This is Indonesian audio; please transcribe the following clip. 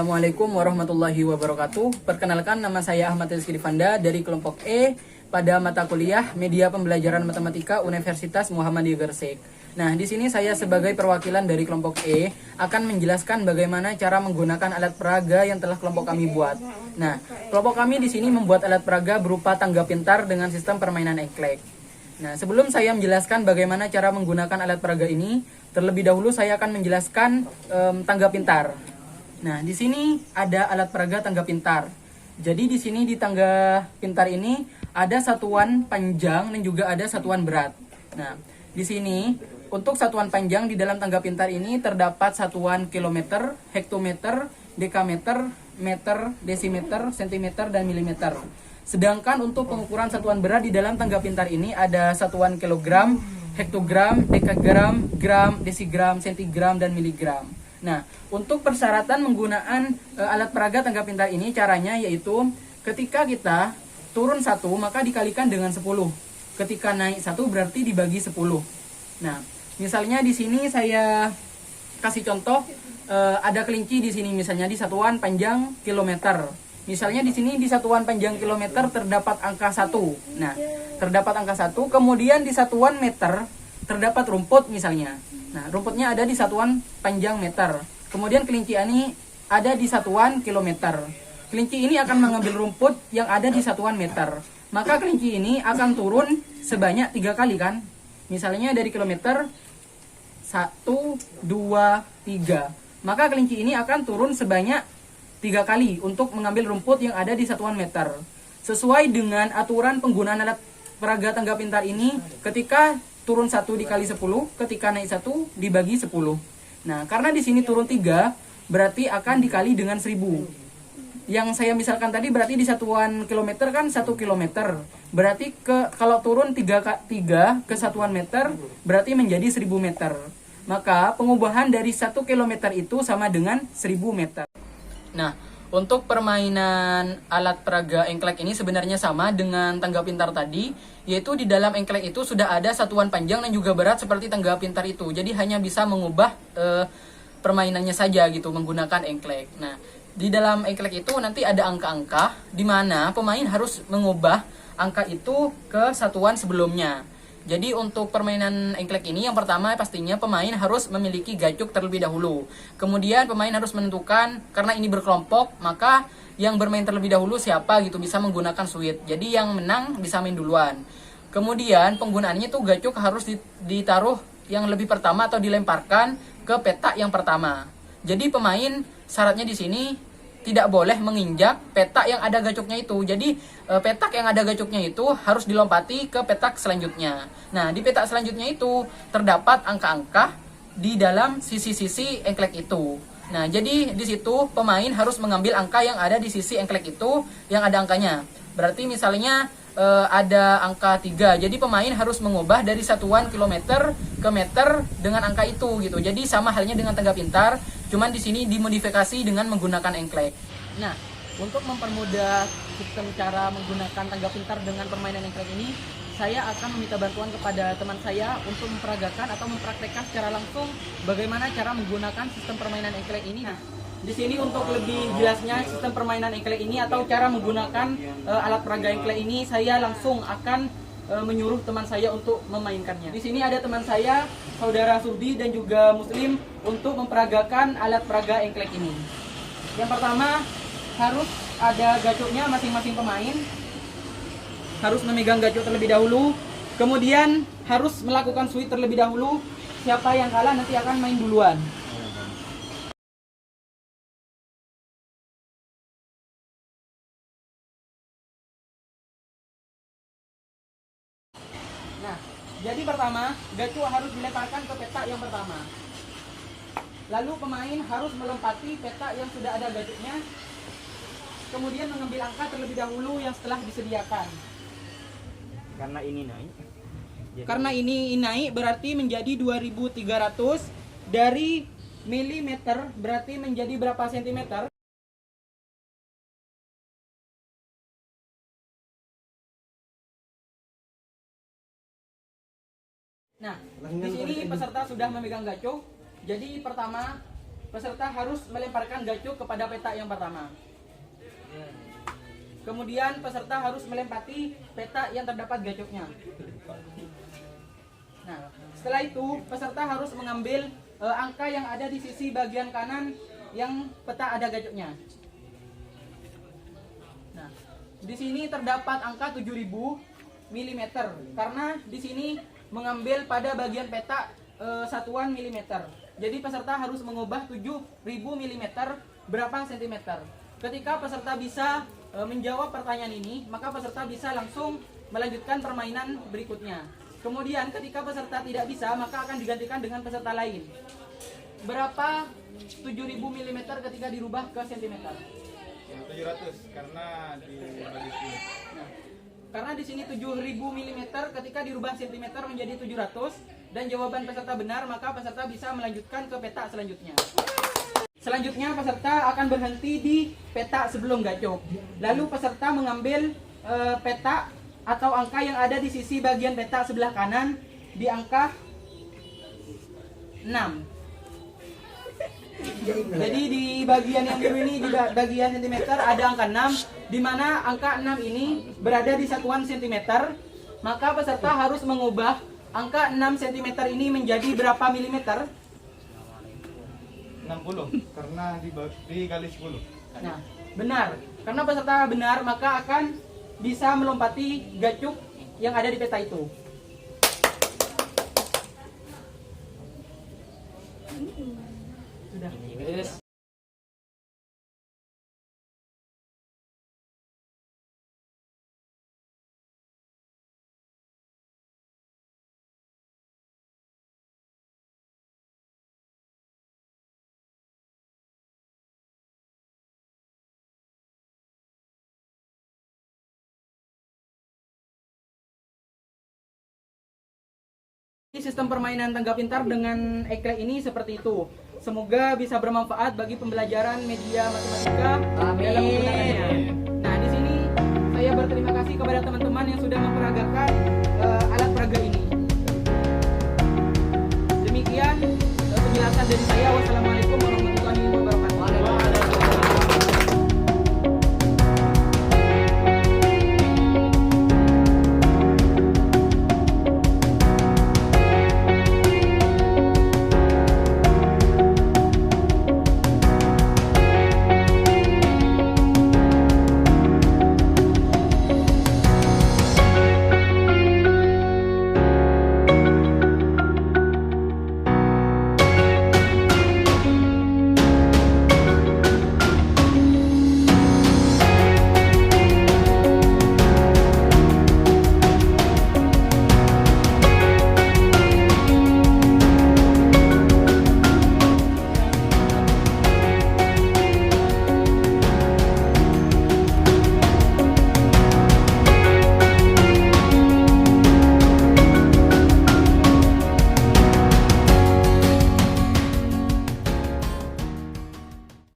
Assalamualaikum warahmatullahi wabarakatuh. Perkenalkan, nama saya Ahmad Rizky Divanda dari kelompok E pada mata kuliah Media Pembelajaran Matematika Universitas Muhammadiyah Gresik. Nah, di sini saya sebagai perwakilan dari kelompok E akan menjelaskan bagaimana cara menggunakan alat peraga yang telah kelompok kami buat. Nah, kelompok kami di sini membuat alat peraga berupa tangga pintar dengan sistem permainan engklek. Nah, sebelum saya menjelaskan bagaimana cara menggunakan alat peraga ini, terlebih dahulu saya akan menjelaskan tangga pintar. Nah, di sini ada alat peraga tangga pintar. Jadi di sini di tangga pintar ini ada satuan panjang dan juga ada satuan berat. Nah, di sini untuk satuan panjang di dalam tangga pintar ini terdapat satuan kilometer, hektometer, dekameter, meter, desimeter, sentimeter, dan milimeter. Sedangkan untuk pengukuran satuan berat di dalam tangga pintar ini ada satuan kilogram, hektogram, dekagram, gram, desigram, sentigram, dan miligram. Nah, untuk persyaratan menggunaan alat peraga tangga pintar ini caranya yaitu ketika kita turun 1 maka dikalikan dengan 10. Ketika naik 1 berarti dibagi 10. Nah, misalnya di sini saya kasih contoh ada kelinci di sini misalnya di satuan panjang kilometer. Misalnya di sini di satuan panjang kilometer terdapat angka 1. Nah, terdapat angka 1, kemudian di satuan meter terdapat rumput misalnya. Nah, rumputnya ada di satuan panjang meter. Kemudian kelinci ini ada di satuan kilometer. Kelinci ini akan mengambil rumput yang ada di satuan meter. Maka kelinci ini akan turun sebanyak 3 kali kan? Misalnya dari kilometer 1, 2, 3. Maka kelinci ini akan turun sebanyak 3 kali untuk mengambil rumput yang ada di satuan meter. Sesuai dengan aturan penggunaan alat peraga tangga pintar ini, ketika turun 1 dikali 10, ketika naik 1 dibagi 10. Nah, karena di sini turun 3, berarti akan dikali dengan 1000. Yang saya misalkan tadi berarti di satuan kilometer kan 1 kilometer. Berarti kalau turun 3 ke satuan meter, berarti menjadi 1000 meter. Maka pengubahan dari 1 kilometer itu sama dengan 1000 meter. Nah, untuk permainan alat peraga engklek ini sebenarnya sama dengan tangga pintar tadi, yaitu di dalam engklek itu sudah ada satuan panjang dan juga berat seperti tangga pintar itu. Jadi hanya bisa mengubah permainannya saja gitu menggunakan engklek. Nah, di dalam engklek itu nanti ada angka-angka di mana pemain harus mengubah angka itu ke satuan sebelumnya. Jadi untuk permainan engklek ini yang pertama pastinya pemain harus memiliki gacuk terlebih dahulu. Kemudian pemain harus menentukan, karena ini berkelompok, maka yang bermain terlebih dahulu siapa gitu bisa menggunakan suit. Jadi yang menang bisa main duluan. Kemudian penggunaannya tuh gacuk harus ditaruh yang lebih pertama atau dilemparkan ke petak yang pertama. Jadi pemain syaratnya di sini tidak boleh menginjak petak yang ada gacuknya itu. Jadi petak yang ada gacuknya itu harus dilompati ke petak selanjutnya. Nah, di petak selanjutnya itu terdapat angka-angka di dalam sisi-sisi engklek itu. Nah, jadi di situ pemain harus mengambil angka yang ada di sisi engklek itu yang ada angkanya. Berarti misalnya ada angka 3. Jadi pemain harus mengubah dari satuan kilometer ke meter dengan angka itu gitu. Jadi sama halnya dengan tangga pintar, cuman di sini dimodifikasi dengan menggunakan engklek. Nah, untuk mempermudah sistem cara menggunakan tangga pintar dengan permainan engklek ini, saya akan meminta bantuan kepada teman saya untuk memperagakan atau mempraktekkan secara langsung bagaimana cara menggunakan sistem permainan engklek ini. Nah, di sini untuk lebih jelasnya sistem permainan engklek ini atau cara menggunakan alat peraga engklek ini, saya langsung akan menyuruh teman saya untuk memainkannya. Di sini ada teman saya, saudara Sudi dan juga Muslim, untuk memperagakan alat peraga engklek ini. Yang pertama, harus ada gacuknya masing-masing pemain. Harus memegang gacuk terlebih dahulu. Kemudian harus melakukan sweep terlebih dahulu. Siapa yang kalah nanti akan main duluan. Nah, jadi pertama, gacuk harus dilemparkan ke petak yang pertama. Lalu pemain harus melompati petak yang sudah ada gacuknya. Kemudian mengambil angka terlebih dahulu yang setelah disediakan. Karena ini naik. Karena ini naik berarti menjadi 2300. Dari milimeter berarti menjadi berapa sentimeter? Nah, di sini peserta sudah memegang gacuk. Jadi pertama peserta harus melemparkan gacuk kepada peta yang pertama. Kemudian peserta harus melempati peta yang terdapat gacuknya. Nah, setelah itu peserta harus mengambil angka yang ada di sisi bagian kanan yang peta ada gacuknya. Nah, di sini terdapat angka 7000 mm karena di sini mengambil pada bagian peta satuan milimeter. Jadi peserta harus mengubah 7000 mm berapa sentimeter. Ketika peserta bisa menjawab pertanyaan ini, maka peserta bisa langsung melanjutkan permainan berikutnya. Kemudian ketika peserta tidak bisa, maka akan digantikan dengan peserta lain. Berapa 7000 mm ketika dirubah ke sentimeter? 700 karena dibagi 10. Nah, karena di sini 7000 mm ketika dirubah sentimeter menjadi 700 dan jawaban peserta benar, maka peserta bisa melanjutkan ke peta selanjutnya. Selanjutnya peserta akan berhenti di peta sebelum gacuk. Lalu peserta mengambil peta atau angka yang ada di sisi bagian peta sebelah kanan di angka 6. Jadi di bagian yang biru ini, di bagian sentimeter ada angka 6, di mana angka 6 ini berada di satuan sentimeter. Maka peserta harus mengubah angka 6 cm ini menjadi berapa milimeter? 60 karena dikali 10. Nah, benar. Karena peserta benar, maka akan bisa melompati gacuk yang ada di peta itu. Sudah. Sistem permainan tangga pintar dengan Ekle ini seperti itu. Semoga bisa bermanfaat bagi pembelajaran media matematika dalam penggunaannya. Nah, di sini saya berterima kasih kepada teman-teman yang sudah memperagakan alat peraga ini. Demikian penjelasan dari saya. Wassalamualaikum